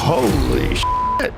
Holy shit.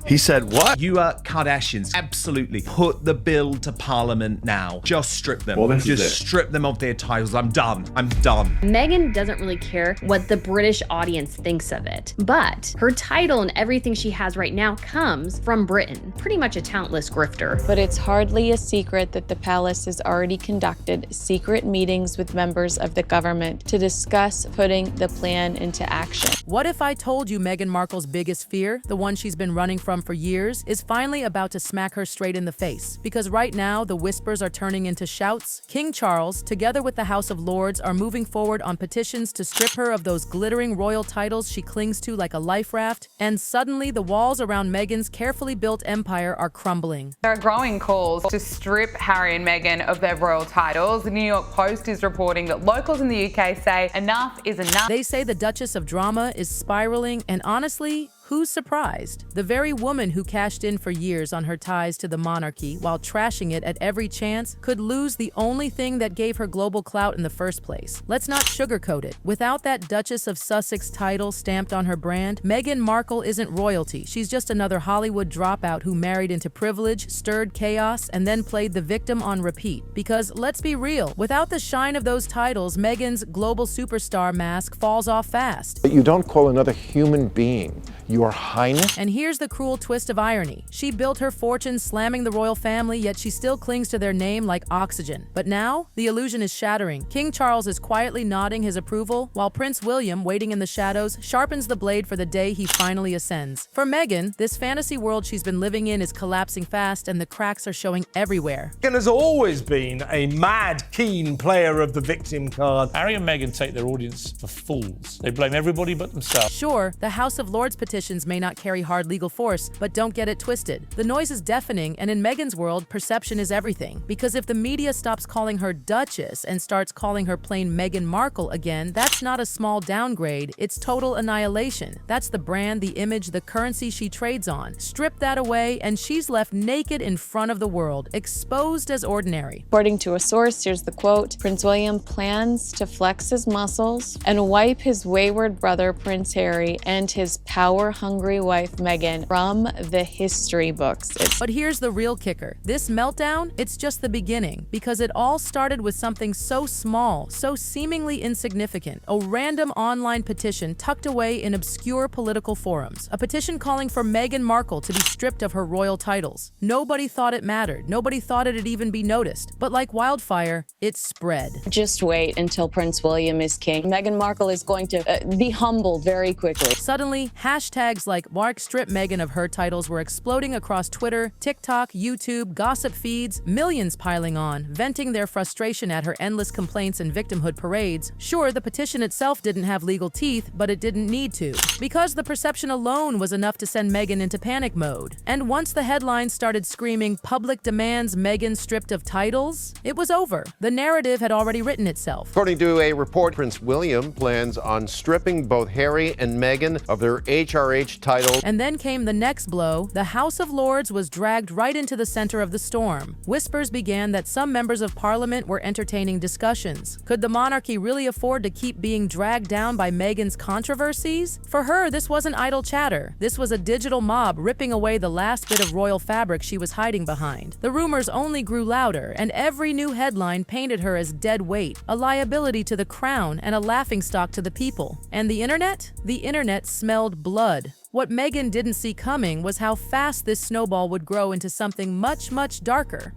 He said what? You Kardashians, absolutely. Put the bill to Parliament now. Just strip them. Well, Just strip them of their titles. I'm done. I'm done. Meghan doesn't really care what the British audience thinks of it. But her title and everything she has right now comes from Britain. Pretty much a talentless grifter. But it's hardly a secret that the palace has already conducted secret meetings with members of the government to discuss putting the plan into action. What if I told you Meghan Markle's biggest fear, the one she's been running from for years, is finally about to smack her straight in the face? Because right now, the whispers are turning into shouts. King Charles, together with the House of Lords, are moving forward on petitions to strip her of those glittering royal titles she clings to like a life raft. And suddenly, the walls around Meghan's carefully built empire are crumbling. There are growing calls to strip Harry and Meghan of their royal titles. The New York Post is reporting that locals in the UK say enough is enough. They say the Duchess of Drama is spiraling, and honestly, who's surprised? The very woman who cashed in for years on her ties to the monarchy while trashing it at every chance could lose the only thing that gave her global clout in the first place. Let's not sugarcoat it. Without that Duchess of Sussex title stamped on her brand, Meghan Markle isn't royalty. She's just another Hollywood dropout who married into privilege, stirred chaos, and then played the victim on repeat. Because let's be real, without the shine of those titles, Meghan's global superstar mask falls off fast. But you don't call another human being Your Highness? And here's the cruel twist of irony. She built her fortune slamming the royal family, yet she still clings to their name like oxygen. But now, the illusion is shattering. King Charles is quietly nodding his approval, while Prince William, waiting in the shadows, sharpens the blade for the day he finally ascends. For Meghan, this fantasy world she's been living in is collapsing fast, and the cracks are showing everywhere. Meghan has always been a mad, keen player of the victim card. Harry and Meghan take their audience for fools. They blame everybody but themselves. Sure, the House of Lords petitions may not carry hard legal force, but don't get it twisted. The noise is deafening, and in Meghan's world, perception is everything. Because if the media stops calling her Duchess and starts calling her plain Meghan Markle again, that's not a small downgrade, it's total annihilation. That's the brand, the image, the currency she trades on. Strip that away, and she's left naked in front of the world, exposed as ordinary. According to a source, here's the quote, Prince William plans to flex his muscles and wipe his wayward brother Prince Harry and his power-hungry wife Meghan from the history books. But here's the real kicker. This meltdown, it's just the beginning, because it all started with something so small, so seemingly insignificant, a random online petition tucked away in obscure political forums. A petition calling for Meghan Markle to be stripped of her royal titles. Nobody thought it mattered. Nobody thought it'd even be noticed. But like wildfire, it spread. Just wait until Prince William is king. Meghan Markle is going to be humbled very quickly. Suddenly, hashtags like Mark strip Meghan of her titles were exploding across Twitter, TikTok, YouTube, gossip feeds, millions piling on, venting their frustration at her endless complaints and victimhood parades. Sure, the petition itself didn't have legal teeth, but it didn't need to. Because the perception alone was enough to send Meghan into panic mode. And once the headlines started screaming, "Public demands Meghan stripped of titles," it was over. The narrative had already written itself. According to a report, Prince William plans on stripping both Harry and Meghan of their HRH titles. And then came the next blow. The House of Lords was dragged right into the center of the storm. Whispers began that some members of Parliament were entertaining discussions. Could the monarchy really afford to keep being dragged down by Meghan's controversies? For her, this wasn't idle chatter. This was a digital mob ripping away the last bit of royal fabric she was hiding behind. The rumors only grew louder, and every new headline painted her as dead weight, a liability to the crown and a laughingstock to the people. And the internet? The internet smelled blood. What Meghan didn't see coming was how fast this snowball would grow into something much, much darker.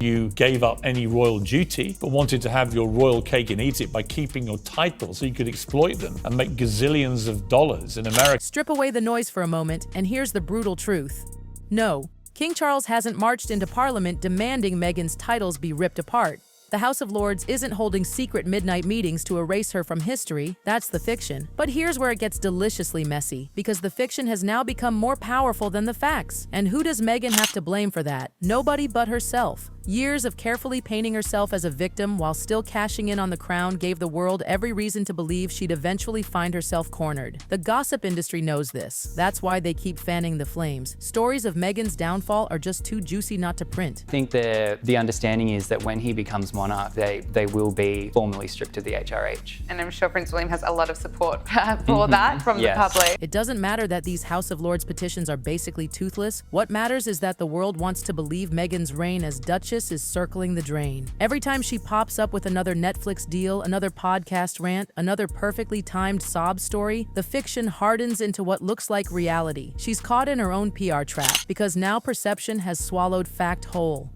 You gave up any royal duty, but wanted to have your royal cake and eat it by keeping your titles so you could exploit them and make gazillions of dollars in America. Strip away the noise for a moment, and here's the brutal truth. No, King Charles hasn't marched into Parliament demanding Meghan's titles be ripped apart. The House of Lords isn't holding secret midnight meetings to erase her from history. That's the fiction. But here's where it gets deliciously messy, because the fiction has now become more powerful than the facts. And who does Meghan have to blame for that? Nobody but herself. Years of carefully painting herself as a victim while still cashing in on the crown gave the world every reason to believe she'd eventually find herself cornered. The gossip industry knows this. That's why they keep fanning the flames. Stories of Meghan's downfall are just too juicy not to print. I think the understanding is that when he becomes monarch, they will be formally stripped of the HRH. And I'm sure Prince William has a lot of support for that from the public. It doesn't matter that these House of Lords petitions are basically toothless. What matters is that the world wants to believe Meghan's reign as Duchess is circling the drain. Every time she pops up with another Netflix deal, another podcast rant, another perfectly timed sob story, the fiction hardens into what looks like reality. She's caught in her own PR trap because now perception has swallowed fact whole.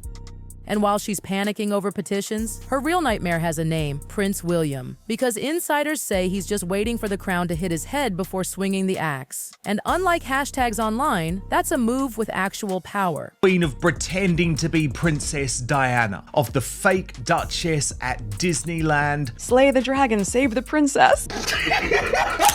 And while she's panicking over petitions, her real nightmare has a name, Prince William, because insiders say he's just waiting for the crown to hit his head before swinging the axe. And unlike hashtags online, that's a move with actual power. Queen of pretending to be Princess Diana, of the fake Duchess at Disneyland. Slay the dragon, save the princess.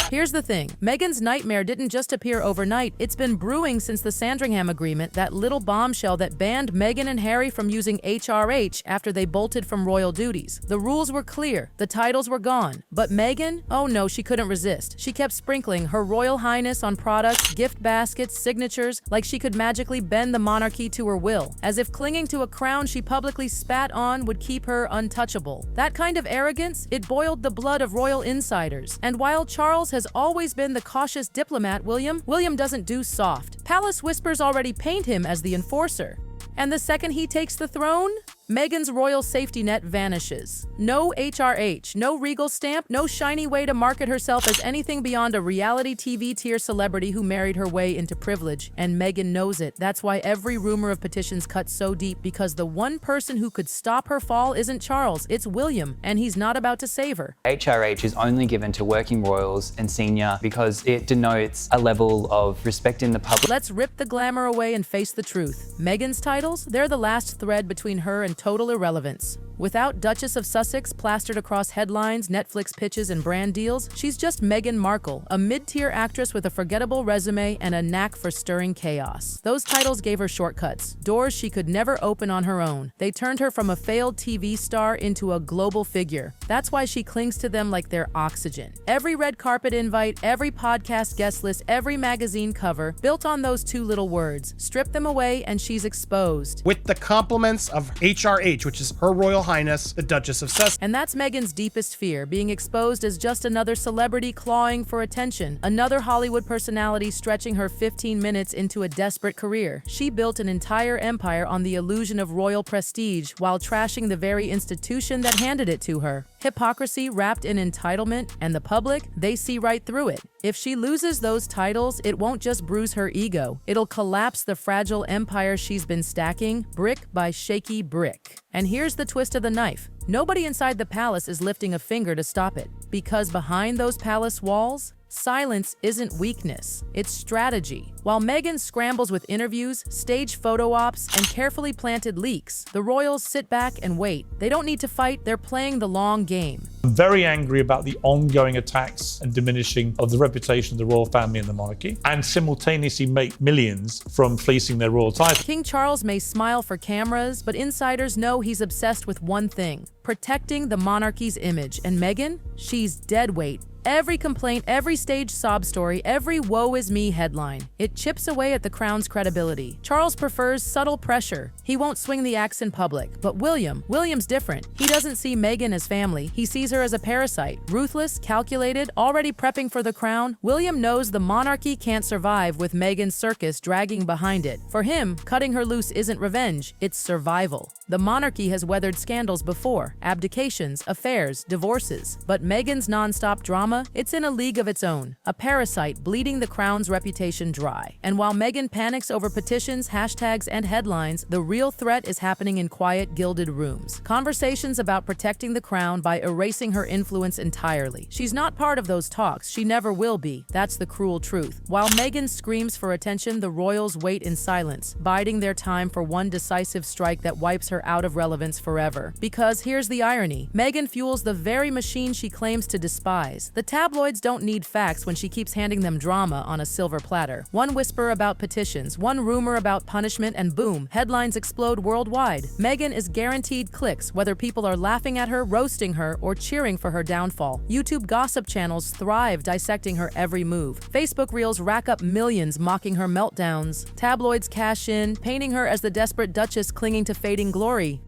Here's the thing, Meghan's nightmare didn't just appear overnight, it's been brewing since the Sandringham Agreement, that little bombshell that banned Meghan and Harry from using HRH after they bolted from royal duties. The rules were clear, the titles were gone. But Meghan? Oh no, she couldn't resist. She kept sprinkling Her Royal Highness on products, gift baskets, signatures, like she could magically bend the monarchy to her will, as if clinging to a crown she publicly spat on would keep her untouchable. That kind of arrogance, it boiled the blood of royal insiders. And while Charles has always been the cautious diplomat, William doesn't do soft. Palace whispers already paint him as the enforcer. And the second he takes the throne, Meghan's royal safety net vanishes. No HRH, no regal stamp, no shiny way to market herself as anything beyond a reality TV tier celebrity who married her way into privilege. And Meghan knows it. That's why every rumor of petitions cuts so deep, because the one person who could stop her fall isn't Charles, it's William, and he's not about to save her. HRH is only given to working royals and senior because it denotes a level of respect in the public. Let's rip the glamour away and face the truth. Meghan's titles, they're the last thread between her and total irrelevance. Without Duchess of Sussex plastered across headlines, Netflix pitches, and brand deals, she's just Meghan Markle, a mid-tier actress with a forgettable resume and a knack for stirring chaos. Those titles gave her shortcuts, doors she could never open on her own. They turned her from a failed TV star into a global figure. That's why she clings to them like they're oxygen. Every red carpet invite, every podcast guest list, every magazine cover, built on those two little words. Strip them away and she's exposed. With the compliments of HRH, which is Her Royal Highness, the Duchess of Sussex. And that's Meghan's deepest fear, being exposed as just another celebrity clawing for attention, another Hollywood personality stretching her 15 minutes into a desperate career. She built an entire empire on the illusion of royal prestige while trashing the very institution that handed it to her. Hypocrisy wrapped in entitlement, and the public, they see right through it. If she loses those titles, it won't just bruise her ego. It'll collapse the fragile empire she's been stacking, brick by shaky brick. And here's the twist of the knife. Nobody inside the palace is lifting a finger to stop it. Because behind those palace walls, silence isn't weakness, it's strategy. While Meghan scrambles with interviews, stage photo ops, and carefully planted leaks, the royals sit back and wait. They don't need to fight, they're playing the long game. I'm very angry about the ongoing attacks and diminishing of the reputation of the royal family and the monarchy, and simultaneously make millions from fleecing their royal title. King Charles may smile for cameras, but insiders know he's obsessed with one thing: protecting the monarchy's image. And Meghan? She's dead weight. Every complaint, every stage sob story, every woe is me headline. It chips away at the crown's credibility. Charles prefers subtle pressure. He won't swing the axe in public. But William's different. He doesn't see Meghan as family. He sees her as a parasite. Ruthless, calculated, already prepping for the crown. William knows the monarchy can't survive with Meghan's circus dragging behind it. For him, cutting her loose isn't revenge, it's survival. The monarchy has weathered scandals before, abdications, affairs, divorces. But Meghan's non-stop drama, it's in a league of its own, a parasite bleeding the crown's reputation dry. And while Meghan panics over petitions, hashtags, and headlines, the real threat is happening in quiet, gilded rooms. Conversations about protecting the crown by erasing her influence entirely. She's not part of those talks, she never will be. That's the cruel truth. While Meghan screams for attention, the royals wait in silence, biding their time for one decisive strike that wipes her out of relevance forever. Because here's the irony, Meghan fuels the very machine she claims to despise, The tabloids don't need facts when she keeps handing them drama on a silver platter. One whisper about petitions, one rumor about punishment, and boom, headlines explode worldwide. Meghan is guaranteed clicks, whether people are laughing at her, roasting her, or cheering for her downfall. YouTube gossip channels thrive dissecting her every move. Facebook reels rack up millions mocking her meltdowns. Tabloids cash in, painting her as the desperate duchess clinging to fading glory.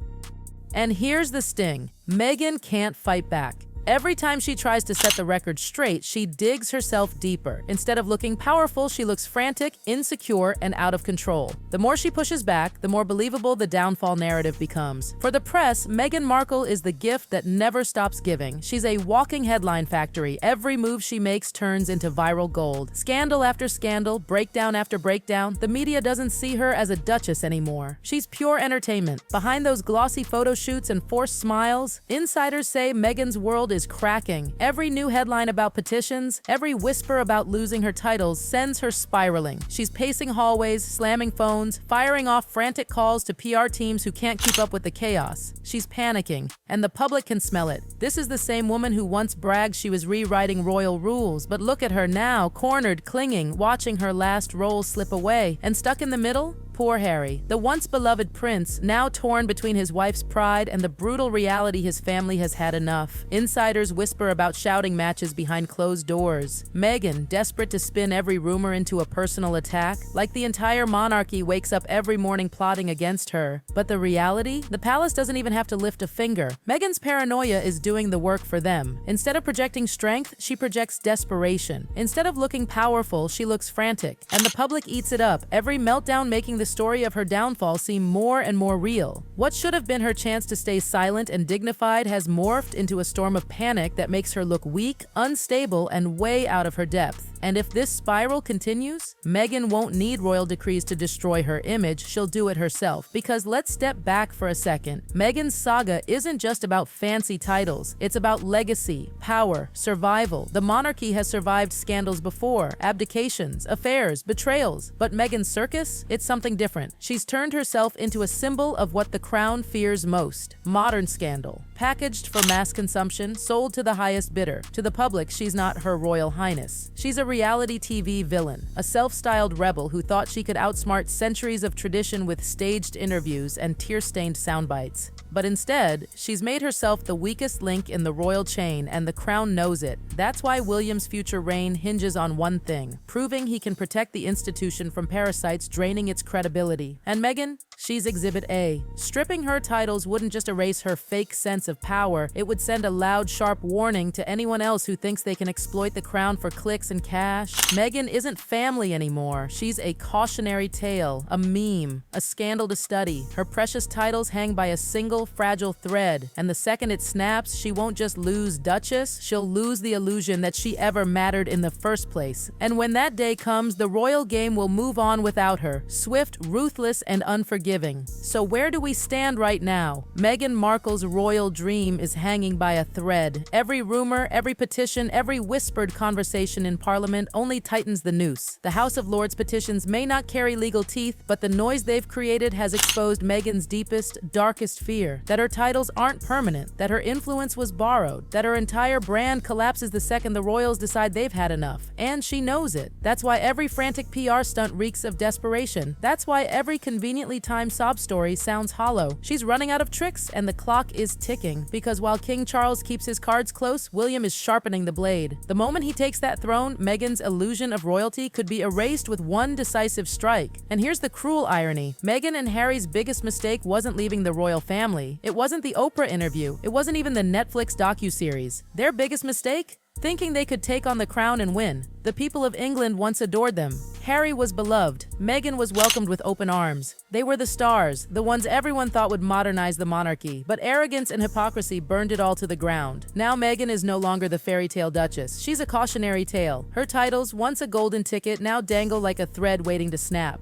And here's the sting. Meghan can't fight back. Every time she tries to set the record straight, she digs herself deeper. Instead of looking powerful, she looks frantic, insecure, and out of control. The more she pushes back, the more believable the downfall narrative becomes. For the press, Meghan Markle is the gift that never stops giving. She's a walking headline factory. Every move she makes turns into viral gold. Scandal after scandal, breakdown after breakdown, the media doesn't see her as a duchess anymore. She's pure entertainment. Behind those glossy photo shoots and forced smiles, insiders say Meghan's world is cracking. Every new headline about petitions, every whisper about losing her titles sends her spiraling. She's pacing hallways, slamming phones, firing off frantic calls to PR teams who can't keep up with the chaos. She's panicking, and the public can smell it. This is the same woman who once bragged she was rewriting royal rules, but look at her now, cornered, clinging, watching her last role slip away. And stuck in the middle? Poor Harry, the once beloved prince, now torn between his wife's pride and the brutal reality his family has had enough. Insiders whisper about shouting matches behind closed doors. Meghan, desperate to spin every rumor into a personal attack, like the entire monarchy wakes up every morning plotting against her. But the reality? The palace doesn't even have to lift a finger. Meghan's paranoia is doing the work for them. Instead of projecting strength, she projects desperation. Instead of looking powerful, she looks frantic. And the public eats it up, every meltdown making the story of her downfall seem more and more real. What should have been her chance to stay silent and dignified has morphed into a storm of panic that makes her look weak, unstable, and way out of her depth. And if this spiral continues, Meghan won't need royal decrees to destroy her image, she'll do it herself. Because let's step back for a second. Meghan's saga isn't just about fancy titles, it's about legacy, power, survival. The monarchy has survived scandals before, abdications, affairs, betrayals. But Meghan's circus? It's something different. She's turned herself into a symbol of what the crown fears most. Modern scandal. Packaged for mass consumption, sold to the highest bidder. To the public, she's not Her Royal Highness. She's a reality TV villain, a self-styled rebel who thought she could outsmart centuries of tradition with staged interviews and tear-stained soundbites. But instead, she's made herself the weakest link in the royal chain, and the crown knows it. That's why William's future reign hinges on one thing, proving he can protect the institution from parasites draining its credibility. And Meghan? She's Exhibit A. Stripping her titles wouldn't just erase her fake sense of power, it would send a loud, sharp warning to anyone else who thinks they can exploit the crown for clicks and cash. Meghan isn't family anymore. She's a cautionary tale, a meme, a scandal to study. Her precious titles hang by a single fragile thread, and the second it snaps, she won't just lose Duchess, she'll lose the illusion that she ever mattered in the first place. And when that day comes, the royal game will move on without her, swift, ruthless, and unforgiving. So where do we stand right now? Meghan Markle's royal dream is hanging by a thread. Every rumor, every petition, every whispered conversation in Parliament only tightens the noose. The House of Lords petitions may not carry legal teeth, but the noise they've created has exposed Meghan's deepest, darkest fear. That her titles aren't permanent, that her influence was borrowed, that her entire brand collapses the second the royals decide they've had enough. And she knows it. That's why every frantic PR stunt reeks of desperation. That's why every conveniently timed sob story sounds hollow. She's running out of tricks, and the clock is ticking. Because while King Charles keeps his cards close, William is sharpening the blade. The moment he takes that throne, Meghan's illusion of royalty could be erased with one decisive strike. And here's the cruel irony. Meghan and Harry's biggest mistake wasn't leaving the royal family. It wasn't the Oprah interview. It wasn't even the Netflix docuseries. Their biggest mistake? Thinking they could take on the crown and win. The people of England once adored them. Harry was beloved. Meghan was welcomed with open arms. They were the stars, the ones everyone thought would modernize the monarchy. But arrogance and hypocrisy burned it all to the ground. Now Meghan is no longer the fairy tale duchess. She's a cautionary tale. Her titles, once a golden ticket, now dangle like a thread waiting to snap.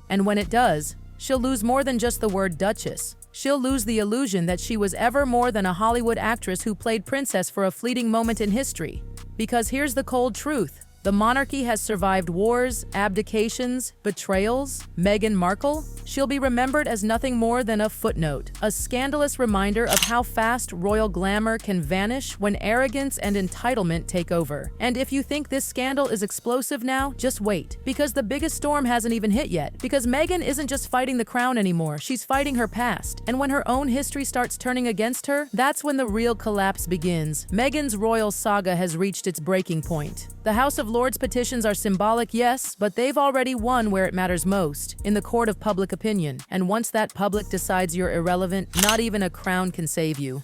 And when it does, she'll lose more than just the word duchess. She'll lose the illusion that she was ever more than a Hollywood actress who played princess for a fleeting moment in history. Because here's the cold truth. The monarchy has survived wars, abdications, betrayals. Meghan Markle? She'll be remembered as nothing more than a footnote, a scandalous reminder of how fast royal glamour can vanish when arrogance and entitlement take over. And if you think this scandal is explosive now, just wait, because the biggest storm hasn't even hit yet. Because Meghan isn't just fighting the crown anymore, she's fighting her past. And when her own history starts turning against her, that's when the real collapse begins. Meghan's royal saga has reached its breaking point. The House of Lords petitions are symbolic, yes, but they've already won where it matters most, in the court of public opinion. And once that public decides you're irrelevant, not even a crown can save you.